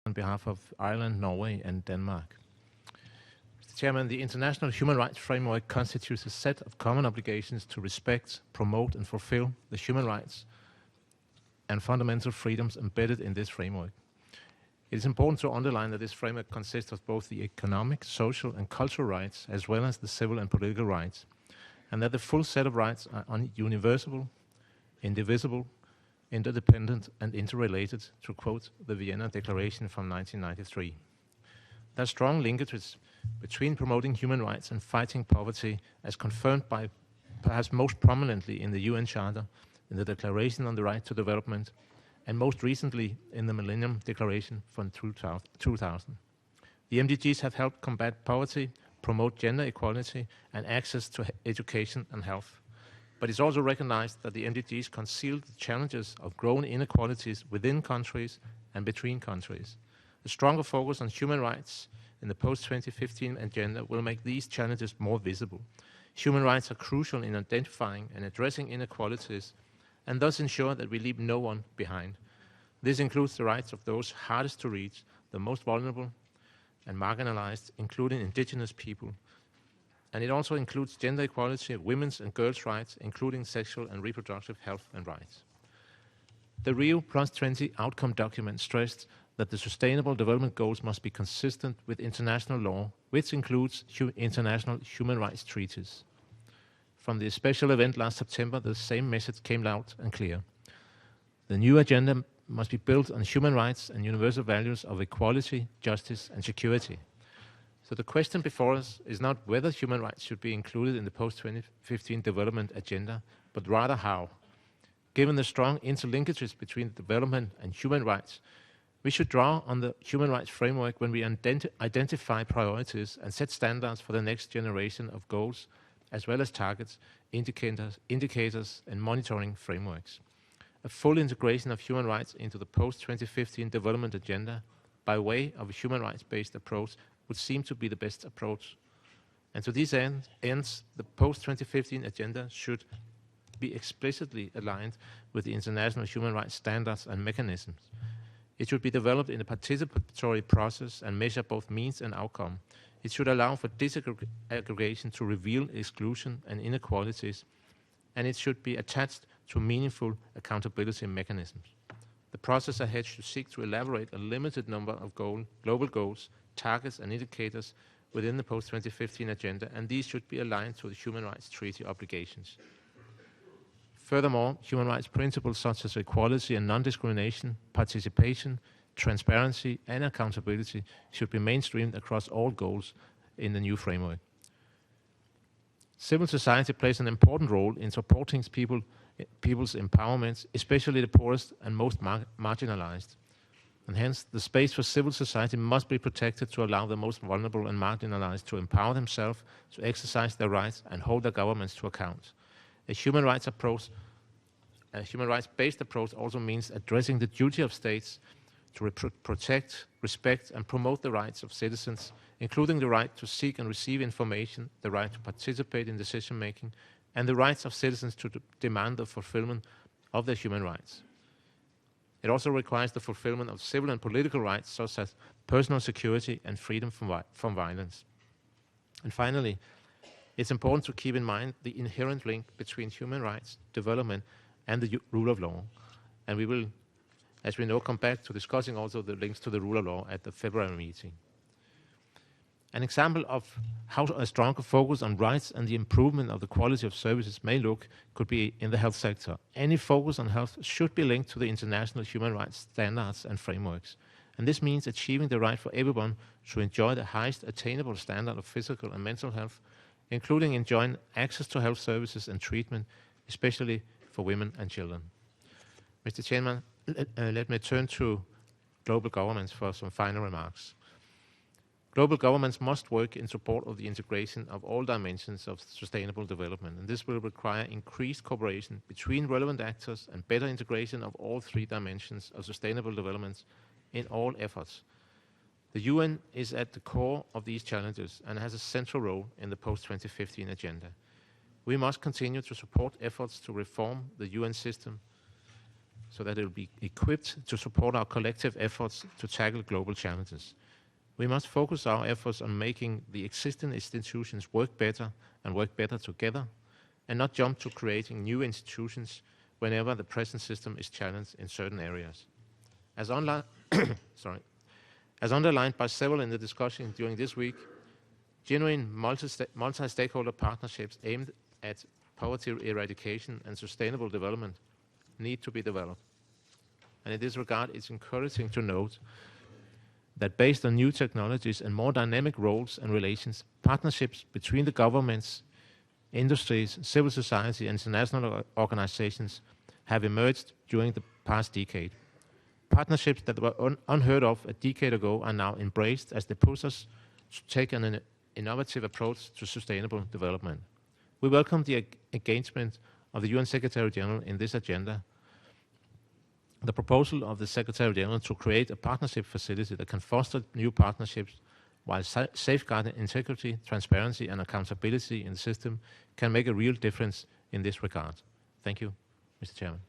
on behalf of Ireland, Norway, and Denmark. Mr. Chairman, the international human rights framework constitutes a set of common obligations to respect, promote, and fulfill the human rights and fundamental freedoms embedded in this framework. It is important to underline that this framework consists of both the economic, social, and cultural rights, as well as the civil and political rights, and that the full set of rights are universal, indivisible, interdependent, and interrelated, to quote the Vienna Declaration from 1993. There are strong linkages between promoting human rights and fighting poverty, as confirmed by perhaps most prominently in the UN Charter, in the Declaration on the Right to Development, and most recently in the Millennium Declaration from 2000. The MDGs have helped combat poverty, promote gender equality, and access to education and health. But it's also recognized that the MDGs conceal the challenges of growing inequalities within countries and between countries. A stronger focus on human rights in the post-2015 agenda will make these challenges more visible. Human rights are crucial in identifying and addressing inequalities, and thus ensure that we leave no one behind. This includes the rights of those hardest to reach, the most vulnerable and marginalized, including indigenous people. And it also includes gender equality, women's and girls' rights, including sexual and reproductive health and rights. The Rio +20 outcome document stressed that the Sustainable Development Goals must be consistent with international law, which includes international human rights treaties. From the special event last September, the same message came loud and clear. The new agenda must be built on human rights and universal values of equality, justice, and security. So the question before us is not whether human rights should be included in the post-2015 development agenda, but rather how. Given the strong interlinkages between development and human rights, we should draw on the human rights framework when we identify priorities and set standards for the next generation of goals, as well as targets, indicators, and monitoring frameworks. A full integration of human rights into the post-2015 development agenda by way of a human rights-based approach would seem to be the best approach. And to these ends, the post-2015 agenda should be explicitly aligned with the international human rights standards and mechanisms. It should be developed in a participatory process and measure both means and outcome. It should allow for disaggregation to reveal exclusion and inequalities, and it should be attached to meaningful accountability mechanisms. The process ahead should seek to elaborate a limited number of global goals, targets, and indicators within the post-2015 agenda, and these should be aligned to the Human Rights Treaty obligations. Furthermore, human rights principles such as equality and non-discrimination, participation, transparency, and accountability should be mainstreamed across all goals in the new framework. Civil society plays an important role in supporting people's empowerment, especially the poorest and most marginalized. And hence, the space for civil society must be protected to allow the most vulnerable and marginalized to empower themselves, to exercise their rights, and hold their governments to account. A human rights-based approach also means addressing the duty of states to protect, respect, and promote the rights of citizens, including the right to seek and receive information, the right to participate in decision-making, and the rights of citizens to demand the fulfillment of their human rights. It also requires the fulfillment of civil and political rights, such as personal security and freedom from violence. And finally, it's important to keep in mind the inherent link between human rights, development, and the rule of law. And we will, as we know, come back to discussing also the links to the rule of law at the February meeting. An example of how a stronger focus on rights and the improvement of the quality of services may look could be in the health sector. Any focus on health should be linked to the international human rights standards and frameworks. And this means achieving the right for everyone to enjoy the highest attainable standard of physical and mental health, including enjoying access to health services and treatment, especially for women and children. Mr. Chairman, let me turn to global governments for some final remarks. Global governments must work in support of the integration of all dimensions of sustainable development, and this will require increased cooperation between relevant actors and better integration of all three dimensions of sustainable development in all efforts. The UN is at the core of these challenges and has a central role in the post-2015 agenda. We must continue to support efforts to reform the UN system so that it will be equipped to support our collective efforts to tackle global challenges. We must focus our efforts on making the existing institutions work better and work better together, and not jump to creating new institutions whenever the present system is challenged in certain areas. As underlined by several in the discussion during this week, genuine multi-stakeholder partnerships aimed at poverty eradication and sustainable development need to be developed. And in this regard, it's encouraging to note that based on new technologies and more dynamic roles and relations, partnerships between the governments, industries, civil society, and international organizations have emerged during the past decade. Partnerships that were unheard of a decade ago are now embraced as they push us to take an innovative approach to sustainable development. We welcome the engagement of the UN Secretary General in this agenda. The proposal of the Secretary General to create a partnership facility that can foster new partnerships while safeguarding integrity, transparency, and accountability in the system can make a real difference in this regard. Thank you, Mr. Chairman.